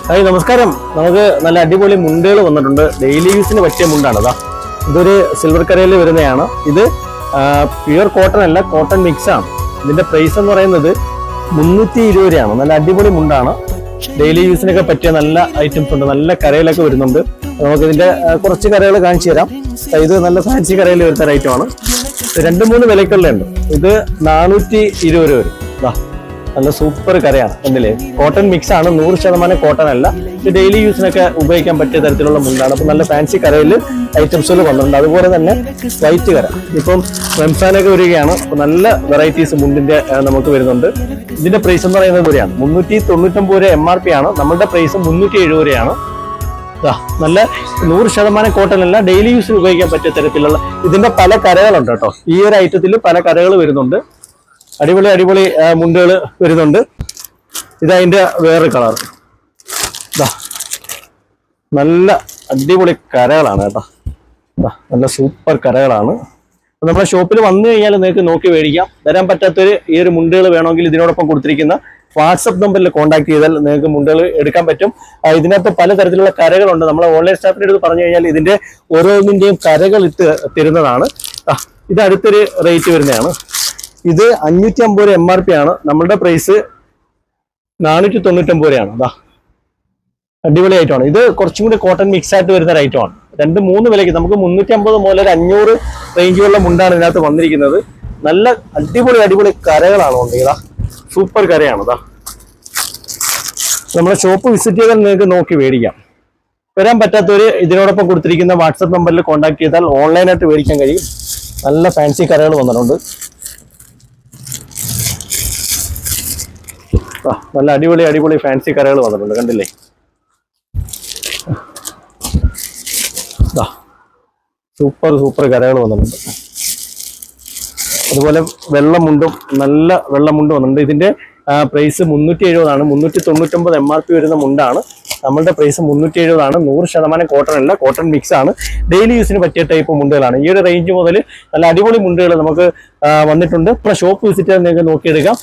Hi നമസ്കാരം. നമുക്ക് നല്ല അടിപൊളി മുണ്ടുകൾ വന്നിട്ടുണ്ട്. ഡെയിലി യൂസിന് പറ്റിയ മുണ്ടാണ്. ഇതൊരു സിൽവർ കരയിൽ വരുന്നതാണ്. ഇത് പ്യുവർ കോട്ടൺ അല്ല, കോട്ടൺ മിക്സ് ആണ്. ഇതിന്റെ പ്രൈസ് എന്ന് പറയുന്നത് 320 രൂപയാണ്. നല്ല അടിപൊളി മുണ്ടാണ്. ഡെയിലി യൂസിനൊക്കെ പറ്റിയ നല്ല ഐറ്റംസ് ഉണ്ട്. നല്ല കരയിലൊക്കെ വരുന്നുണ്ട്. നമുക്ക് ഇതിന്റെ കുറച്ച് കരകൾ കാണിച്ചു തരാം. ഇത് നല്ല ഫാൻസി കരയിൽ വരുന്ന ഐറ്റമാണ്. 2-3 വിലക്കുള്ളുണ്ട്. ഇത് 420 രൂപ വരും. നല്ല സൂപ്പർ കരയാണ്. കണ്ടില്ലേ, കോട്ടൺ മിക്സ് ആണ്, 100% കോട്ടൺ അല്ല. ഇത് ഡെയിലി യൂസിനൊക്കെ ഉപയോഗിക്കാൻ പറ്റിയ തരത്തിലുള്ള മുണ്ടാണ്. അപ്പൊ നല്ല ഫാൻസി കരയിൽ ഐറ്റംസുകൾ വന്നിട്ടുണ്ട്. അതുപോലെ തന്നെ വൈറ്റ് കര, ഇപ്പം റംസാനൊക്കെ വരികയാണ്. അപ്പൊ നല്ല വെറൈറ്റീസ് മുണ്ടിന്റെ നമുക്ക് വരുന്നുണ്ട്. ഇതിന്റെ പ്രൈസ് എന്ന് പറയുന്നത് രൂപയാണ്. 399 രൂപ MRP ആണ്. നമ്മുടെ പ്രൈസ് 370 രൂപയാണ്. നല്ല 100% കോട്ടൺ അല്ല, ഡെയിലി യൂസിന് ഉപയോഗിക്കാൻ പറ്റിയ തരത്തിലുള്ള ഇതിന്റെ പല കരകളുണ്ട് കേട്ടോ. ഈ ഒരു ഐറ്റത്തിൽ പല കരകൾ വരുന്നുണ്ട്. അടിപൊളി അടിപൊളി മുണ്ടുകൾ വരുന്നുണ്ട്. ഇതതിന്റെ വേറെ കളർ. നല്ല അടിപൊളി കരകളാണ് കേട്ടോ. നല്ല സൂപ്പർ കരകളാണ്. നമ്മുടെ ഷോപ്പിൽ വന്നു കഴിഞ്ഞാൽ നിങ്ങൾക്ക് നോക്കി മേടിക്കാം. തരാൻ പറ്റാത്തൊരു ഈ ഒരു മുണ്ടുകൾ വേണമെങ്കിൽ ഇതിനോടൊപ്പം കൊടുത്തിരിക്കുന്ന വാട്സപ്പ് നമ്പറിൽ കോൺടാക്ട് ചെയ്താൽ നിങ്ങൾക്ക് മുണ്ടുകൾ എടുക്കാൻ പറ്റും. ഇതിനകത്ത് പലതരത്തിലുള്ള കരകളുണ്ട്. നമ്മളെ ഓൺലൈൻ സ്റ്റാഫിൻ്റെ അടുത്ത് പറഞ്ഞു കഴിഞ്ഞാൽ ഇതിന്റെ ഓരോന്നിന്റെയും കരകൾ ഇട്ട് തരുന്നതാണ്. ഇത് അടുത്തൊരു റേറ്റ് വരുന്നതാണ്. ഇത് 550 രൂപ MRP ആണ്. നമ്മളുടെ പ്രൈസ് 499 രൂപയാണ്. അടിപൊളി ഐറ്റമാണ്. ഇത് കുറച്ചും കൂടി കോട്ടൺ മിക്സ് ആയിട്ട് വരുന്ന ഒരു ഐറ്റമാണ്. 2-3 വിലയ്ക്ക് നമുക്ക് 350 മുതൽ 500 റേഞ്ചുള്ള മുണ്ടാണ് ഇതിനകത്ത് വന്നിരിക്കുന്നത്. നല്ല അടിപൊളി അടിപൊളി കരകളാണ് ഉണ്ടെങ്കിൽ സൂപ്പർ കരയാണ്. നമ്മുടെ ഷോപ്പ് വിസിറ്റ് ചെയ്താൽ നിങ്ങൾക്ക് നോക്കി മേടിക്കാം. വരാൻ പറ്റാത്തവര് ഇതിനോടൊപ്പം കൊടുത്തിരിക്കുന്ന വാട്സപ്പ് നമ്പറിൽ കോൺടാക്ട് ചെയ്താൽ ഓൺലൈനായിട്ട് മേടിക്കാൻ കഴിയും. നല്ല ഫാൻസി കരകൾ വന്നിട്ടുണ്ട്. നല്ല അടിപൊളി അടിപൊളി ഫാൻസി കരകൾ വന്നിട്ടുണ്ട്. കണ്ടില്ലേ, സൂപ്പർ സൂപ്പർ കരകൾ വന്നിട്ടുണ്ട്. അതുപോലെ വെള്ളമുണ്ടും നല്ല വെള്ളമുണ്ടും വന്നിട്ടുണ്ട്. ഇതിന്റെ പ്രൈസ് 370 ആണ്. 399 MRP വരുന്ന മുണ്ടാണ്. നമ്മളുടെ പ്രൈസ് 370 ആണ്. 100% കോട്ടൺ അല്ല, കോട്ടൺ മിക്സ് ആണ്. ഡെയിലി യൂസിന് പറ്റിയ ടൈപ്പ് മുണ്ടുകളാണ്. ഈ ഒരു റേഞ്ച് മുതൽ നല്ല അടിപൊളി മുണ്ടുകൾ നമുക്ക് വന്നിട്ടുണ്ട്. ഇപ്പോൾ ഷോപ്പ് വിസിറ്റ് ചെയ്ത് നിങ്ങൾക്ക് നോക്കിയെടുക്കാം.